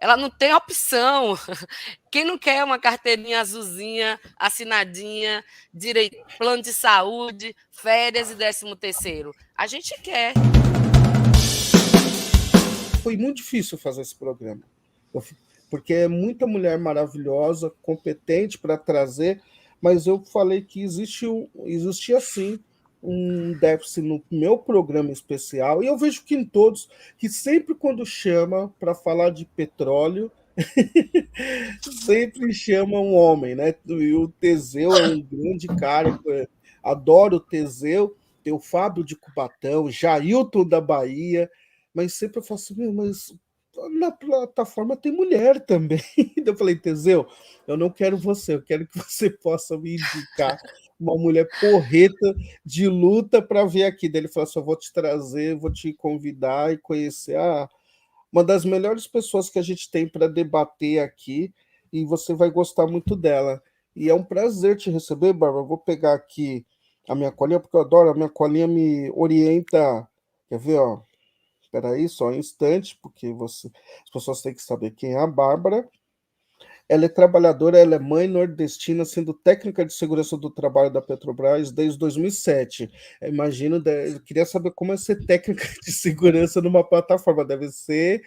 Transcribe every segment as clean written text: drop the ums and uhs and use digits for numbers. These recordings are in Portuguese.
ela não tem opção. Quem não quer uma carteirinha azulzinha, assinadinha, plano de saúde, férias e 13º? A gente quer. Foi muito difícil fazer esse programa, porque é muita mulher maravilhosa, competente para trazer, mas eu falei que existia sim um déficit no meu programa especial, e eu vejo que em todos, que sempre quando chama para falar de petróleo, sempre chama um homem, né? E o Teseu é um grande cara, adoro o Teseu, tem o Fábio de Cubatão, o Jailton da Bahia, mas sempre eu falo assim, meu, mas na plataforma tem mulher também. Eu falei, Teseu, eu não quero você, eu quero que você possa me indicar uma mulher porreta de luta para vir aqui. Daí ele falou assim, eu vou te trazer, vou te convidar e conhecer uma das melhores pessoas que a gente tem para debater aqui, e você vai gostar muito dela. E é um prazer te receber, Bárbara. Eu vou pegar aqui a minha colinha, porque eu adoro, a minha colinha me orienta. Quer ver, ó? Espera aí, só um instante, porque as pessoas têm que saber quem é a Bárbara. Ela é trabalhadora, ela é mãe nordestina, sendo técnica de segurança do trabalho da Petrobras desde 2007. Imagino, eu queria saber como é ser técnica de segurança numa plataforma. Deve ser.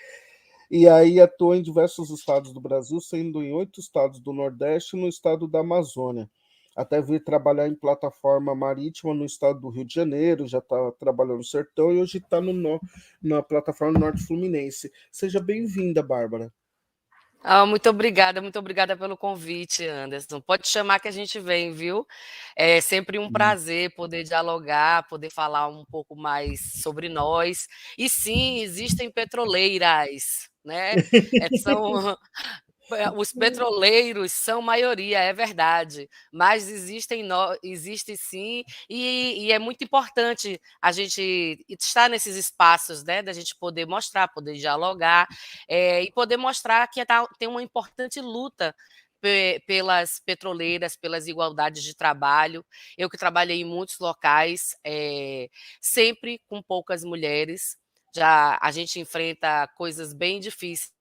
E aí atua em diversos estados do Brasil, sendo em 8 estados do Nordeste e no estado da Amazônia. Até vir trabalhar em plataforma marítima no estado do Rio de Janeiro, já está trabalhando no Sertão e hoje está na plataforma Norte Fluminense. Seja bem-vinda, Bárbara. Muito obrigada pelo convite, Anderson. Pode chamar que a gente vem, viu? É sempre um prazer poder dialogar, poder falar um pouco mais sobre nós. E sim, existem petroleiras, né? São os petroleiros são maioria, é verdade, mas existe sim, e é muito importante a gente estar nesses espaços, né, da gente poder mostrar, poder dialogar, e poder mostrar que tem uma importante luta pelas petroleiras, pelas igualdades de trabalho. Eu que trabalhei em muitos locais, sempre com poucas mulheres, já a gente enfrenta coisas bem difíceis,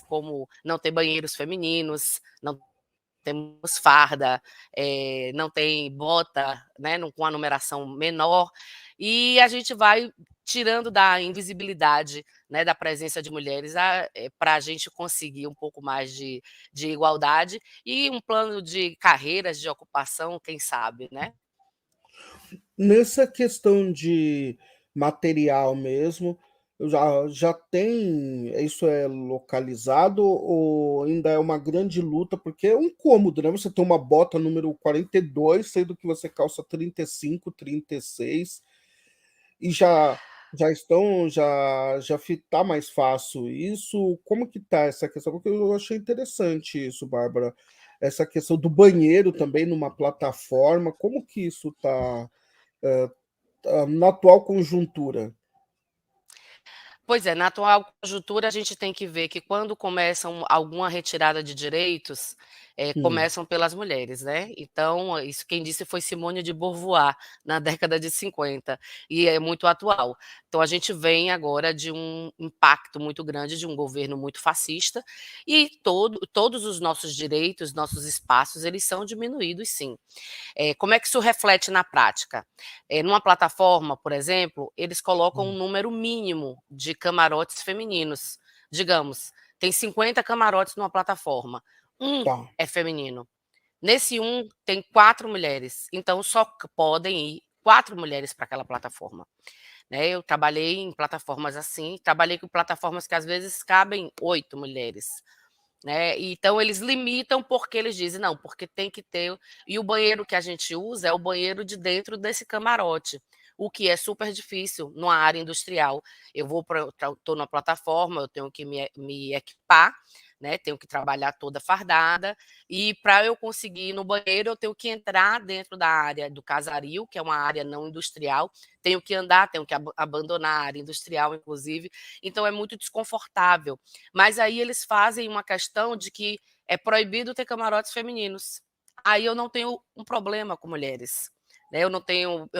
como não ter banheiros femininos, não temos farda, não tem bota, né, com a numeração menor, e a gente vai tirando da invisibilidade, né, da presença de mulheres para a gente conseguir um pouco mais de igualdade e um plano de carreiras, de ocupação, quem sabe, né? Nessa questão de material mesmo, já tem, isso é localizado ou ainda é uma grande luta? Porque é um cômodo, né? Você tem uma bota número 42, sendo que você calça 35, 36, e tá mais fácil. Isso, como que tá essa questão? Porque eu achei interessante isso, Bárbara. Essa questão do banheiro também numa plataforma, como que isso tá na atual conjuntura? Pois é, na atual conjuntura a gente tem que ver que quando começam alguma retirada de direitos, Hum. começam pelas mulheres, né. Então, isso quem disse foi Simone de Beauvoir, na década de 50, e é muito atual. Então a gente vem agora de um impacto muito grande de um governo muito fascista, e todos os nossos direitos, nossos espaços, eles são diminuídos sim. Como é que isso reflete na prática? Numa plataforma, por exemplo, eles colocam um número mínimo de camarotes femininos. Digamos, tem 50 camarotes numa plataforma, um Tá. é feminino. Nesse um, tem 4 mulheres, então só podem ir 4 mulheres para aquela plataforma. Né? Eu trabalhei em plataformas assim, trabalhei com plataformas que às vezes cabem 8 mulheres. Né? Então eles limitam porque eles dizem, não, porque tem que ter. E o banheiro que a gente usa é o banheiro de dentro desse camarote, o que é super difícil numa área industrial. Eu estou na plataforma, eu tenho que me equipar, né? Tenho que trabalhar toda fardada, e para eu conseguir ir no banheiro, eu tenho que entrar dentro da área do casario, que é uma área não industrial, tenho que andar, tenho que abandonar a área industrial, inclusive, então é muito desconfortável. Mas aí eles fazem uma questão de que é proibido ter camarotes femininos. Aí eu não tenho um problema com mulheres. né? Eu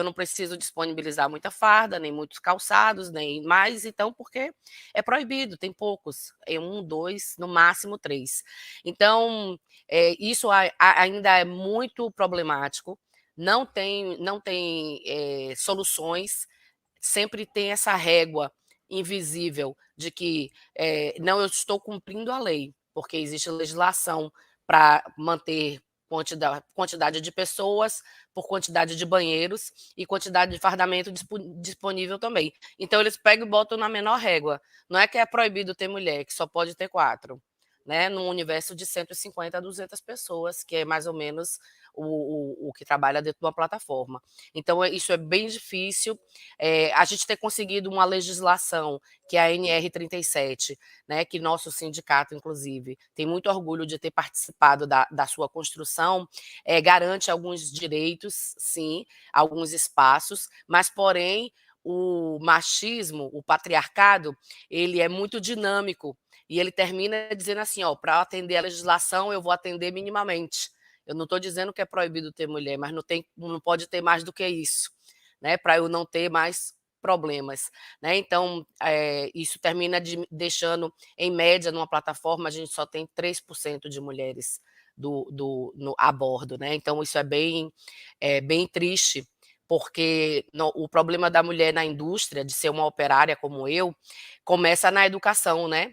não preciso disponibilizar muita farda, nem muitos calçados, nem mais, então, porque é proibido, tem poucos, é 1, 2, no máximo 3. Então, isso ainda é muito problemático, não tem soluções, sempre tem essa régua invisível de que não, eu estou cumprindo a lei, porque existe legislação para manter quantidade de pessoas por quantidade de banheiros e quantidade de fardamento disponível também. Então, eles pegam e botam na menor régua. Não é que é proibido ter mulher, que só pode ter 4, né? Num universo de 150 a 200 pessoas, que é mais ou menos o que trabalha dentro de uma plataforma. Então, isso é bem difícil. A gente ter conseguido uma legislação, que é a NR37, né, que nosso sindicato, inclusive, tem muito orgulho de ter participado da sua construção, garante alguns direitos, sim, alguns espaços, mas, porém, o machismo, o patriarcado, ele é muito dinâmico, e ele termina dizendo assim, ó, para atender a legislação, eu vou atender minimamente. Eu não estou dizendo que é proibido ter mulher, mas não pode ter mais do que isso, né? Para eu não ter mais problemas, né? Então, isso termina deixando, em média, numa plataforma, a gente só tem 3% de mulheres a bordo, né? Então, isso bem triste, porque o problema da mulher na indústria, de ser uma operária como eu, começa na educação, né?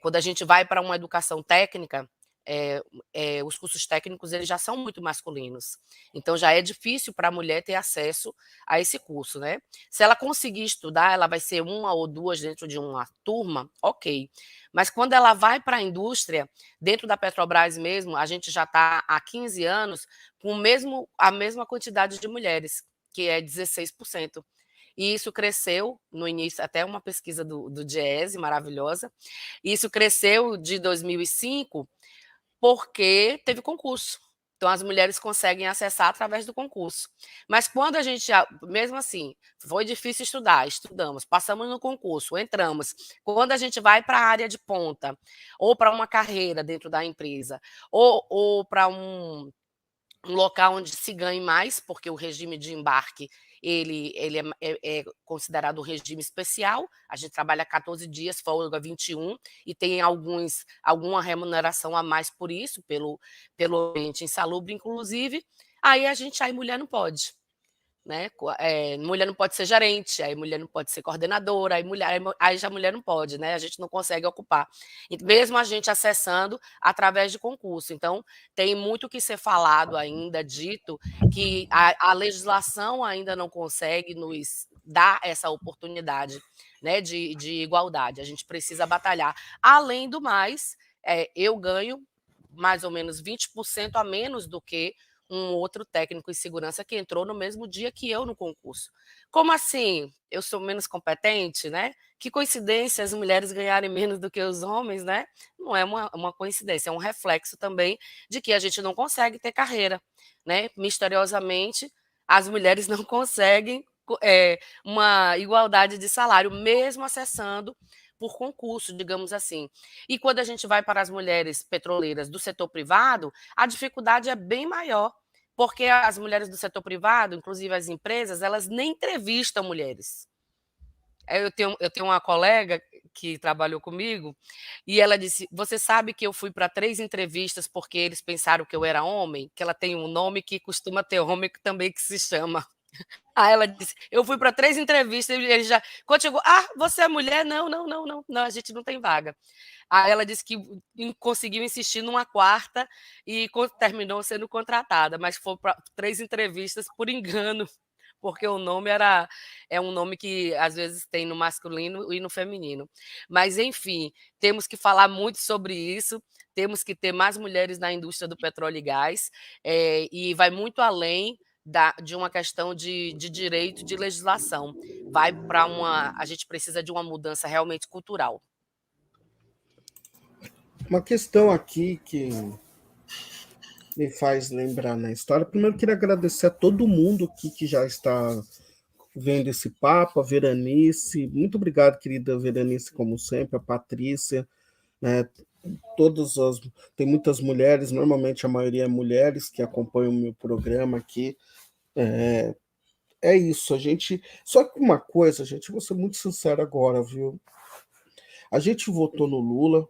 Quando a gente vai para uma educação técnica, os cursos técnicos eles já são muito masculinos. Então já é difícil para a mulher ter acesso a esse curso, né? Se ela conseguir estudar, ela vai ser uma ou duas dentro de uma turma, ok. Mas quando ela vai para a indústria, dentro da Petrobras mesmo, a gente já está há 15 anos com a mesma quantidade de mulheres, que é 16%. E isso cresceu no início, até uma pesquisa do Diese, maravilhosa. Isso cresceu de 2005 porque teve concurso. Então, as mulheres conseguem acessar através do concurso. Mas quando a gente, mesmo assim, foi difícil estudar, estudamos, passamos no concurso, entramos. Quando a gente vai para a área de ponta, ou para uma carreira dentro da empresa, ou para um local onde se ganhe mais, porque o regime de embarque ele é considerado um regime especial. A gente trabalha 14 dias, folga 21, e tem alguma remuneração a mais por isso, pelo ambiente insalubre, inclusive. Aí mulher não pode. Né? Mulher não pode ser gerente, aí mulher não pode ser coordenadora, aí já mulher não pode, né? A gente não consegue ocupar. E mesmo a gente acessando através de concurso. Então, tem muito que ser falado ainda, dito, que a legislação ainda não consegue nos dar essa oportunidade, né, de igualdade. A gente precisa batalhar. Além do mais, eu ganho mais ou menos 20% a menos do que um outro técnico em segurança que entrou no mesmo dia que eu no concurso. Como assim? Eu sou menos competente, né? Que coincidência as mulheres ganharem menos do que os homens, né? Não é uma coincidência, é um reflexo também de que a gente não consegue ter carreira, né? Misteriosamente, as mulheres não conseguem uma igualdade de salário, mesmo acessando por concurso, digamos assim. E quando a gente vai para as mulheres petroleiras do setor privado, a dificuldade é bem maior, porque as mulheres do setor privado, inclusive as empresas, elas nem entrevistam mulheres. Eu tenho uma colega que trabalhou comigo e ela disse: Você sabe que eu fui para 3 entrevistas porque eles pensaram que eu era homem? Que ela tem um nome que costuma ter homem também que se chama. Aí ela disse: Eu fui para 3 entrevistas e ele já. Quando chegou, você é mulher? Não, não, não, não, não, a gente não tem vaga. Aí ela disse que conseguiu insistir numa quarta e terminou sendo contratada, mas foi para 3 entrevistas por engano, porque o nome é um nome que às vezes tem no masculino e no feminino. Mas, enfim, temos que falar muito sobre isso, temos que ter mais mulheres na indústria do petróleo e gás, e vai muito além de uma questão de direito, de legislação. A gente precisa de uma mudança realmente cultural. Uma questão aqui que me faz lembrar na história. Primeiro, eu queria agradecer a todo mundo aqui que já está vendo esse papo, a Veranice. Muito obrigado, querida Veranice, como sempre, a Patrícia, né? Todas as. Tem muitas mulheres, normalmente a maioria é mulheres que acompanham o meu programa aqui. É, é isso, a gente. Só que uma coisa, gente, vou ser muito sincero agora, viu? A gente votou no Lula,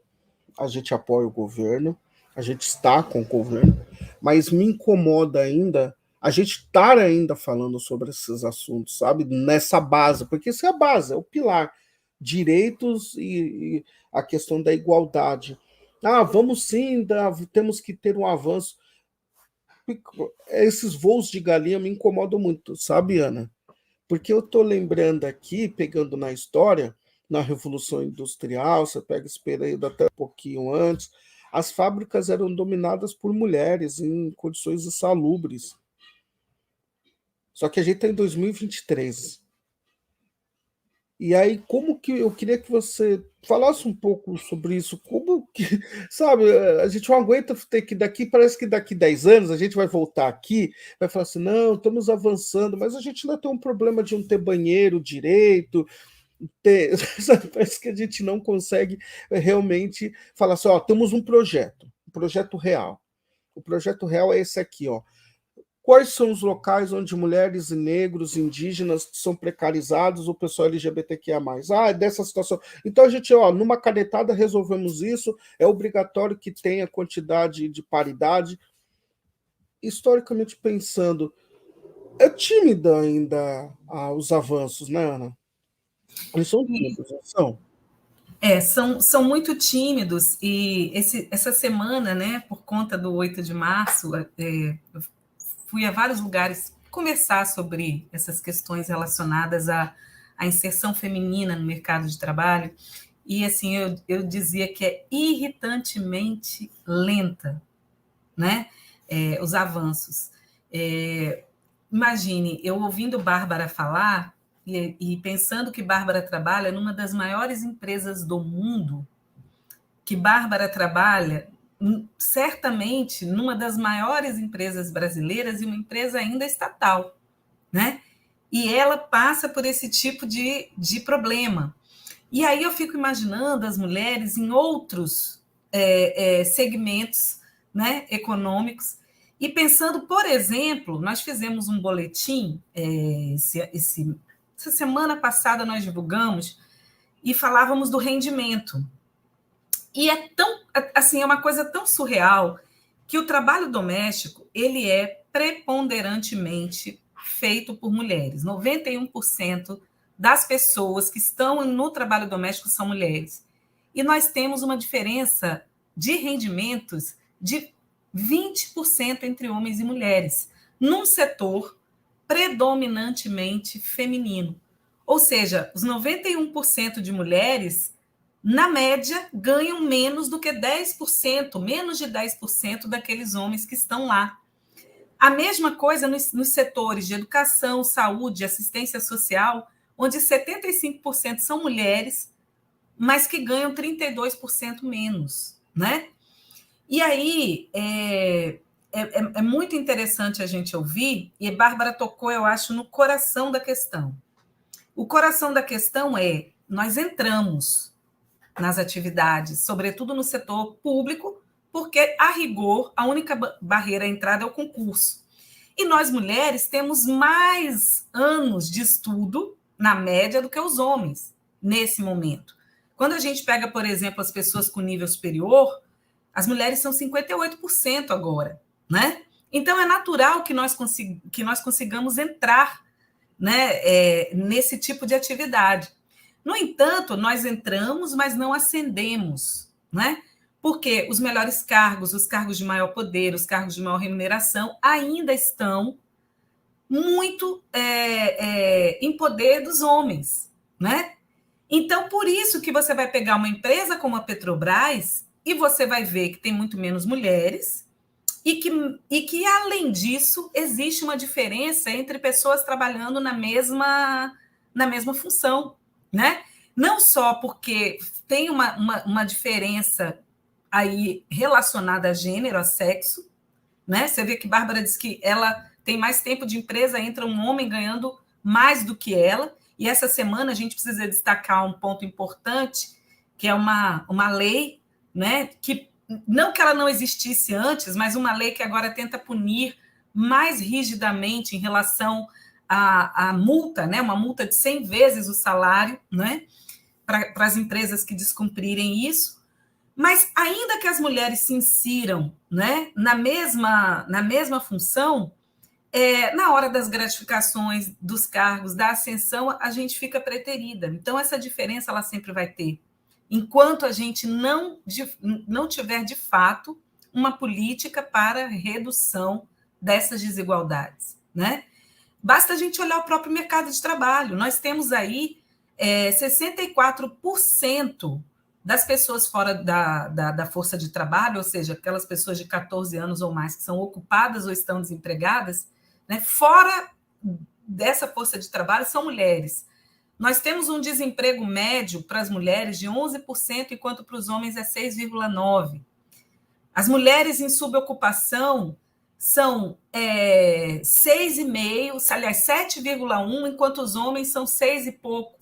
a gente apoia o governo, a gente está com o governo, mas me incomoda ainda a gente estar ainda falando sobre esses assuntos, sabe? Nessa base, porque isso é a base, é o pilar. Direitos e a questão da igualdade. Ah, vamos sim, temos que ter um avanço. Esses voos de galinha me incomodam muito, sabe, Ana? Porque eu estou lembrando aqui, pegando na história, na Revolução Industrial, você pega esse período até um pouquinho antes, as fábricas eram dominadas por mulheres em condições insalubres. Só que a gente está em 2023. E aí, como que eu queria que você falasse um pouco sobre isso? Como que, sabe, a gente não aguenta ter que daqui, parece que daqui 10 anos a gente vai voltar aqui, vai falar assim, não, estamos avançando, mas a gente ainda tem um problema de não ter banheiro direito, sabe, parece que a gente não consegue realmente falar assim, ó, temos um projeto real. O projeto real é esse aqui, ó. Quais são os locais onde mulheres e negros, indígenas são precarizados, o pessoal LGBTQIA+. Ah, é dessa situação. Então a gente, ó, numa canetada resolvemos isso, é obrigatório que tenha quantidade de paridade. Historicamente pensando, é tímida ainda os avanços, né, Ana? Eles são tímidos, não são? São muito tímidos e essa semana, né, por conta do 8 de março, eu fui a vários lugares conversar sobre essas questões relacionadas à inserção feminina no mercado de trabalho e, assim, eu dizia que é irritantemente lenta, né, os avanços. Imagine, eu ouvindo Bárbara falar e pensando que Bárbara trabalha numa das maiores empresas do mundo, que Bárbara trabalha certamente numa das maiores empresas brasileiras e uma empresa ainda estatal, né? E ela passa por esse tipo de problema. E aí eu fico imaginando as mulheres em outros segmentos, né, econômicos, e pensando, por exemplo, nós fizemos um boletim, essa semana passada nós divulgamos, e falávamos do rendimento. E é tão, assim, é uma coisa tão surreal que o trabalho doméstico, ele é preponderantemente feito por mulheres. 91% das pessoas que estão no trabalho doméstico são mulheres. E nós temos uma diferença de rendimentos de 20% entre homens e mulheres, num setor predominantemente feminino. Ou seja, os 91% de mulheres, na média, ganham menos do que 10%, menos de 10% daqueles homens que estão lá. A mesma coisa nos setores de educação, saúde, assistência social, onde 75% são mulheres, mas que ganham 32% menos, né? E aí é muito interessante a gente ouvir, e a Bárbara tocou, eu acho, no coração da questão. O coração da questão é, nós entramos nas atividades, sobretudo no setor público, porque, a rigor, a única barreira à entrada é o concurso. E nós, mulheres, temos mais anos de estudo, na média, do que os homens, nesse momento. Quando a gente pega, por exemplo, as pessoas com nível superior, as mulheres são 58% agora, né? Então, é natural que nós consigamos entrar, né, nesse tipo de atividade. No entanto, nós entramos, mas não ascendemos, né? Porque os melhores cargos, os cargos de maior poder, os cargos de maior remuneração, ainda estão muito em poder dos homens, né? Então, por isso que você vai pegar uma empresa como a Petrobras e você vai ver que tem muito menos mulheres e que além disso, existe uma diferença entre pessoas trabalhando na mesma função, né? Não só porque tem uma diferença aí relacionada a gênero, a sexo, né? Você vê que Bárbara diz que ela tem mais tempo de empresa, entra um homem ganhando mais do que ela, e essa semana a gente precisa destacar um ponto importante, que é uma lei, né, que não que ela não existisse antes, mas uma lei que agora tenta punir mais rigidamente em relação à multa, né? Uma multa de 100 vezes o salário, né? Para as empresas que descumprirem isso. Mas ainda que as mulheres se insiram, né, na mesma função, na hora das gratificações, dos cargos, da ascensão, a gente fica preterida. Então, essa diferença ela sempre vai ter. Enquanto a gente não tiver, de fato, uma política para redução dessas desigualdades, né? Basta a gente olhar o próprio mercado de trabalho. Nós temos aí 64% das pessoas fora da força de trabalho, ou seja, aquelas pessoas de 14 anos ou mais que são ocupadas ou estão desempregadas, né, fora dessa força de trabalho são mulheres. Nós temos um desemprego médio para as mulheres de 11%, enquanto para os homens é 6,9%. As mulheres em subocupação são 6,5%, aliás, 7,1%, enquanto os homens são 6 e pouco.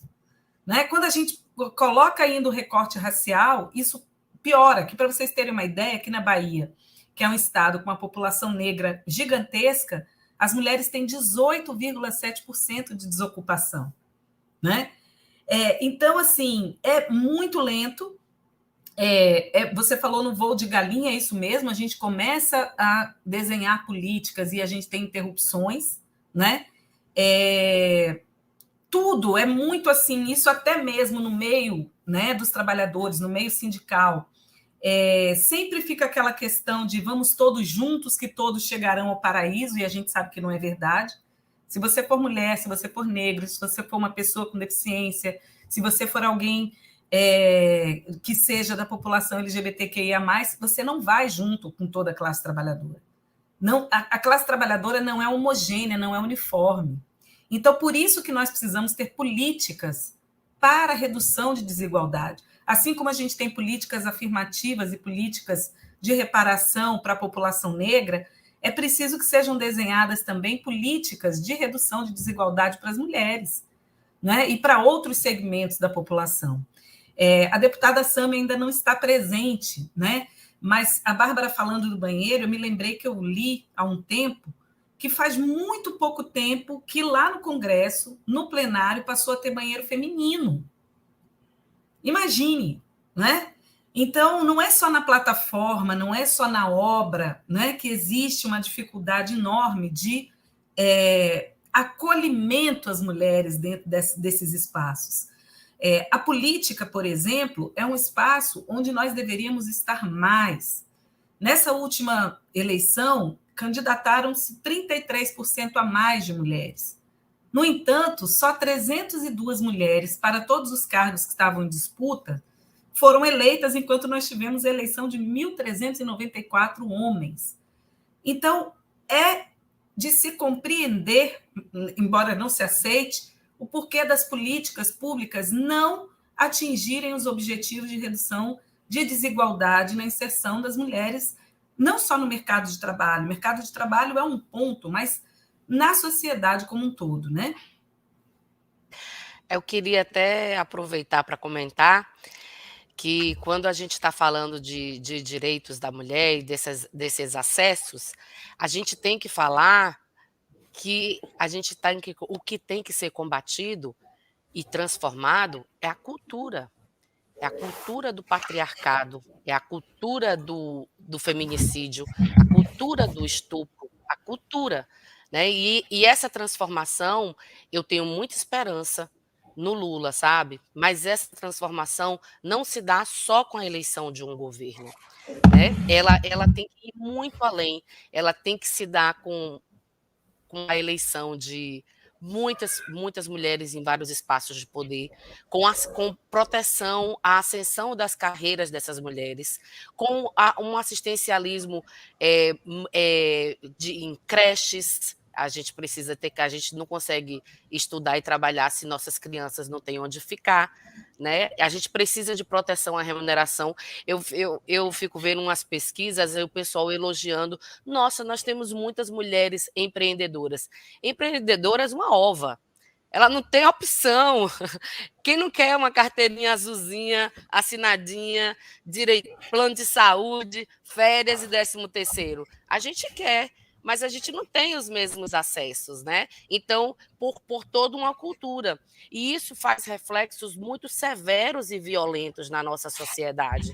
Né? Quando a gente coloca ainda o recorte racial, isso piora. Aqui, para vocês terem uma ideia, aqui na Bahia, que é um estado com uma população negra gigantesca, as mulheres têm 18,7% de desocupação. Né? Então, assim, é muito lento. Você falou no voo de galinha, é isso mesmo, a gente começa a desenhar políticas e a gente tem interrupções, né? Tudo é muito assim, isso até mesmo no meio, né, dos trabalhadores, no meio sindical, sempre fica aquela questão de vamos todos juntos que todos chegarão ao paraíso, e a gente sabe que não é verdade. Se você for mulher, se você for negro, se você for uma pessoa com deficiência, se você for alguém que seja da população LGBTQIA+, você não vai junto com toda a classe trabalhadora. Não, a classe trabalhadora não é homogênea, não é uniforme. Então, por isso que nós precisamos ter políticas para a redução de desigualdade. Assim como a gente tem políticas afirmativas e políticas de reparação para a população negra, é preciso que sejam desenhadas também políticas de redução de desigualdade para as mulheres, né? E para outros segmentos da população. A deputada Sami ainda não está presente, né? Mas a Bárbara falando do banheiro, eu me lembrei que eu li há um tempo que faz muito pouco tempo que lá no Congresso, no plenário, passou a ter banheiro feminino. Imagine, né? Então, não é só na plataforma, não é só na obra, né, que existe uma dificuldade enorme de acolhimento às mulheres dentro desses espaços. A política, por exemplo, é um espaço onde nós deveríamos estar mais. Nessa última eleição, candidataram-se 33% a mais de mulheres. No entanto, só 302 mulheres para todos os cargos que estavam em disputa foram eleitas, enquanto nós tivemos a eleição de 1.394 homens. Então, é de se compreender, embora não se aceite, o porquê das políticas públicas não atingirem os objetivos de redução de desigualdade na inserção das mulheres, não só no mercado de trabalho. O mercado de trabalho é um ponto, mas na sociedade como um todo, né? Eu queria até aproveitar para comentar que quando a gente está falando de direitos da mulher e desses acessos, a gente tem que falar que o que tem que ser combatido e transformado é a cultura. É a cultura do patriarcado, é a cultura do feminicídio, a cultura do estupro, a cultura. Né? E essa transformação, eu tenho muita esperança no Lula, sabe? Mas essa transformação não se dá só com a eleição de um governo. Né? Ela tem que ir muito além, ela tem que se dar com a eleição de muitas mulheres em vários espaços de poder, com proteção à ascensão das carreiras dessas mulheres, com um assistencialismo em creches. A gente precisa ter, que a gente não consegue estudar e trabalhar se nossas crianças não têm onde ficar, né? A gente precisa de proteção à remuneração. Eu fico vendo umas pesquisas, o pessoal elogiando, nossa, nós temos muitas mulheres empreendedoras. Empreendedoras, uma ova. Ela não tem opção. Quem não quer uma carteirinha azulzinha, assinadinha, plano de saúde, férias e 13º? A gente quer. mas a gente não tem os mesmos acessos, né? Então, por toda uma cultura. E isso faz reflexos muito severos e violentos na nossa sociedade.